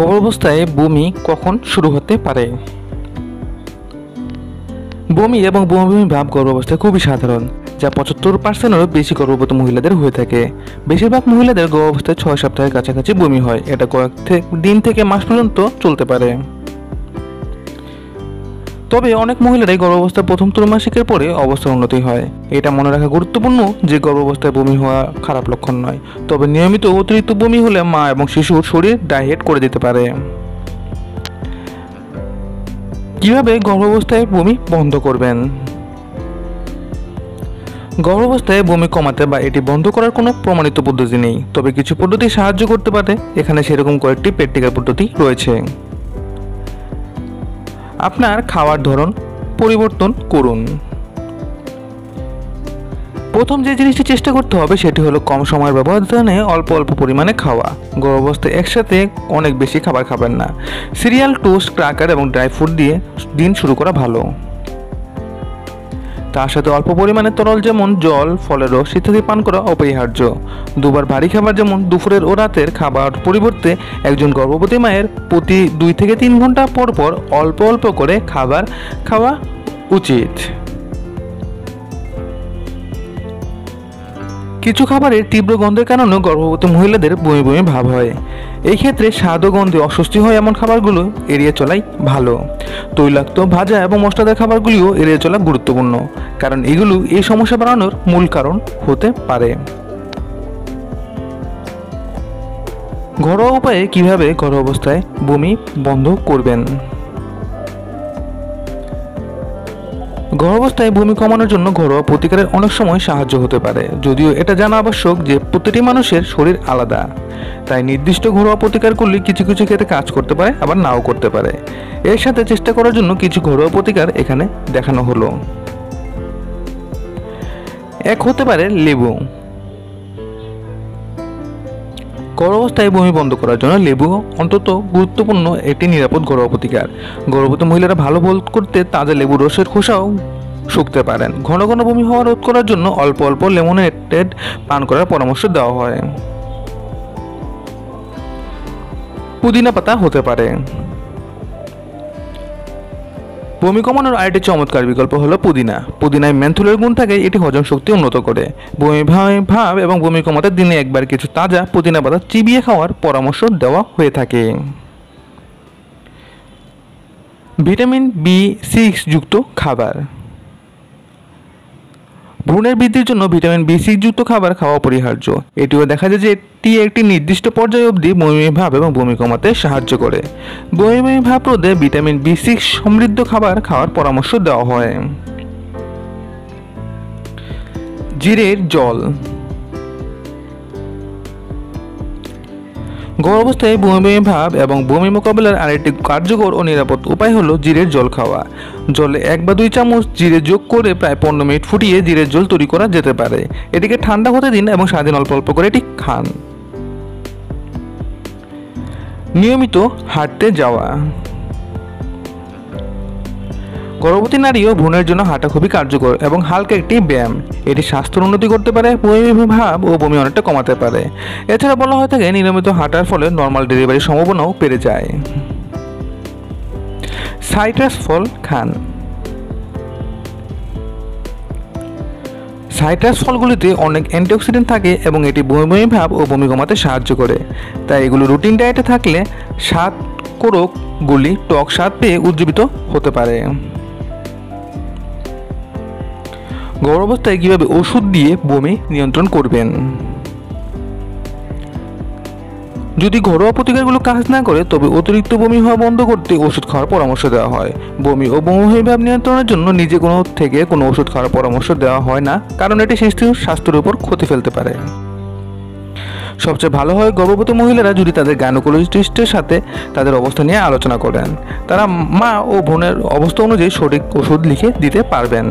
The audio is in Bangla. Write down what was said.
গর্ভাবস্থায় বমি কখন শুরু হতে পারে? বমি এবং বমি বমি ভাব গর্ভাবস্থায় খুবই সাধারণ, যা 75%-এরও বেশি গর্ভবতী মহিলাদের হয়ে থাকে। বেশিরভাগ মহিলাদের গর্ভাবস্থায় 6 সপ্তাহের কাছাকাছি বমি হয়। এটা কয়েক দিন থেকে মাস পর্যন্ত চলতে পারে। তবে অনেক মহিলারাই গর্ভাবস্থার প্রথম ত্রৈমাসিকের পরে অবস্থার উন্নতি হয়। এটা মনে রাখা গুরুত্বপূর্ণ যে গর্ভাবস্থায় বমি হওয়া খারাপ লক্ষণ নয়, তবে নিয়মিত অতিরিক্ত বমি হলে মা এবং শিশুর শরীর ডাইয়েট করে দিতে পারে। কিভাবে গর্ভাবস্থায় বমি বন্ধ করবেন? গর্ভাবস্থায় বমি কমাতে বা এটি বন্ধ করার কোনো প্রমাণিত পদ্ধতি নেই, তবে কিছু পদ্ধতি সাহায্য করতে পারে। এখানে সেরকম কয়েকটি প্র্যাকটিক্যাল পদ্ধতি রয়েছে। আপনার খাওয়ার ধরন পরিবর্তন করুন। প্রথম যে জিনিসটি চেষ্টা করতে হবে সেটি হলো কম সময়ের ব্যবধানে অল্প অল্প পরিমাণে খাওয়া। গর্ভাবস্থায় একসাথে অনেক বেশি খাবার খাবেন না। সিরিয়াল, টোস্ট, ক্র্যাকার এবং ড্রাই ফ্রুট দিয়ে দিন শুরু করা ভালো। তার সাথে অল্প পরিমাণে তরল যেমন জল, ফলের রস ইত্যাদি পান করা অপরিহার্য। দুবার ভারী খাবার যেমন দুপুরের ও রাতের খাবার পরিবর্তে একজন গর্ভবতী মায়ের প্রতি 2 থেকে 3 ঘন্টা পর পর অল্প অল্প করে খাবার খাওয়া উচিত। কিছু খাবারের তীব্র গন্ধের কারণে গর্ভবতী মহিলাদের বমি বমি ভাব হয়। এই ক্ষেত্রে স্বাদ ও গন্ধে অস্বস্তি হয় এমন খাবারগুলো এড়িয়ে চলাই ভালো। তৈলাক্ত, ভাজা এবং মশলাদার খাবারগুলিও এড়িয়ে চলা গুরুত্বপূর্ণ, কারণ এগুলো এই সমস্যা বাড়ানোর মূল কারণ হতে পারে। ঘরোয়া উপায়ে কিভাবে গর্ভাবস্থায় বমি বন্ধ করবেন? গর্ভাবস্থায় বমি কমানোর জন্য ঘরোয়া প্রতিকারের অনেক সময় সাহায্য হতে পারে, যদিও এটা জানা আবশ্যক যে প্রতিটি মানুষের শরীর আলাদা। তাই নির্দিষ্ট ঘরোয়া প্রতিকারগুলি কিছু কিছু ক্ষেত্রে কাজ করতে পারে, আবার নাও করতে পারে। এর সাথে চেষ্টা করার জন্য কিছু ঘরোয়া প্রতিকার এখানে দেখানো হলো। এক হতে পারে লেবু। গর্ভাবস্থায় বমি বন্ধ করার জন্য লেবু অন্তত গুরুত্বপূর্ণ একটি নিরাপদ ঘরোয়া প্রতিকার। গর্ভবতী মহিলারা ভালো বোধ করতে তাজা লেবু রসের খোসাও শুকতে পারেন। ঘন ঘন বমি হওয়া রোধ করার জন্য অল্প অল্প লেমনেড পান করার পরামর্শ দেওয়া হয়। পুদিনা পাতা হতে পারে। বমি কমানোর আরেকটি চমৎকার বিকল্প হলো পুদিনা। পুদিনায় মেন্থলের গুণ থাকে, এটি হজম শক্তি উন্নত করে। বমি ভাব এবং বমি কমাতে দিনে একবার কিছু তাজা পুদিনা পাতা চিবিয়ে খাওয়ার পরামর্শ দেওয়া হয়ে থাকে। ভিটামিন B6 যুক্ত খাবার। ভ্রূণের বৃদ্ধির জন্য ভিটামিন B6 যুক্ত খাবার খাওয়া অপরিহার্য। এটিও দেখা যায় যে এটি একটি নির্দিষ্ট পর্যায় অবধি বমি ভাব এবং বমি কমাতে সাহায্য করে। বমি ভাব রোধে ভিটামিন B6 সমৃদ্ধ খাবার খাওয়ার পরামর্শ দেওয়া হয়। জিরের জল। গর্ভাবস্থায় বমি বমি ভাব এবং বমি মোকাবেলার আরেকটি কার্যকর ও নিরাপদ উপায় হলো জিরের জল খাওয়া। জলে 1 বা 2 চামচ জিরে যোগ করে প্রায় 15 মিনিট ফুটিয়ে জিরের জল তৈরি করা যেতে পারে। এটিকে ঠান্ডা হতে দিন এবং সারাদিন অল্প অল্প করে এটি খান। নিয়মিত হাঁটতে যাওয়া। গর্ভবতী নারী ও ভ্রূণের জন্য হাঁটা খুবই কার্যকর এবং হালকা একটি ব্যায়াম। এটি স্বাস্থ্যের উন্নতি করতে পারে, বমি ভাব ও বমি অনেকটা কমাতে পারে। এছাড়া বলা হয়ে থাকে নিয়মিত হাঁটার ফলে নর্মাল ডেলিভারির সম্ভাবনাও বেড়ে যায়। সাইট্রাস ফল খান। সাইট্রাস ফলগুলিতে অনেক অ্যান্টিঅক্সিডেন্ট থাকে এবং এটি বমি বমি ভাব ও বমি কমাতে সাহায্য করে। তাই এগুলো রুটিন ডায়েটে থাকলে স্বাদ কোরকগুলি টক স্বাদ পেয়ে উজ্জীবিত হতে পারে। গর্ভাবস্থায় কিভাবে ওষুধ দিয়ে বমি নিয়ন্ত্রণ করবেন? যদি ঘরোয়া প্রতিকারগুলো কাজ না করে তবে অতিরিক্ত বমি হওয়া বন্ধ করতে ওষুধ খাওয়ার পরামর্শ দেওয়া হয়। বমি ও বমি ভাব নিয়ন্ত্রণের জন্য নিজে কোনো ওষুধ খাওয়ার পরামর্শ দেওয়া হয় না, কারণ এটি শিশুর স্বাস্থ্যের উপর ক্ষতি ফেলতে পারে। সবচেয়ে ভালো হয় গর্ভবতী মহিলারা যদি তাদের গাইনোকোলজিস্টের সাথে তাদের অবস্থা নিয়ে আলোচনা করেন। তারা মা ও বোনের অবস্থা অনুযায়ী সঠিক ওষুধ লিখে দিতে পারবেন।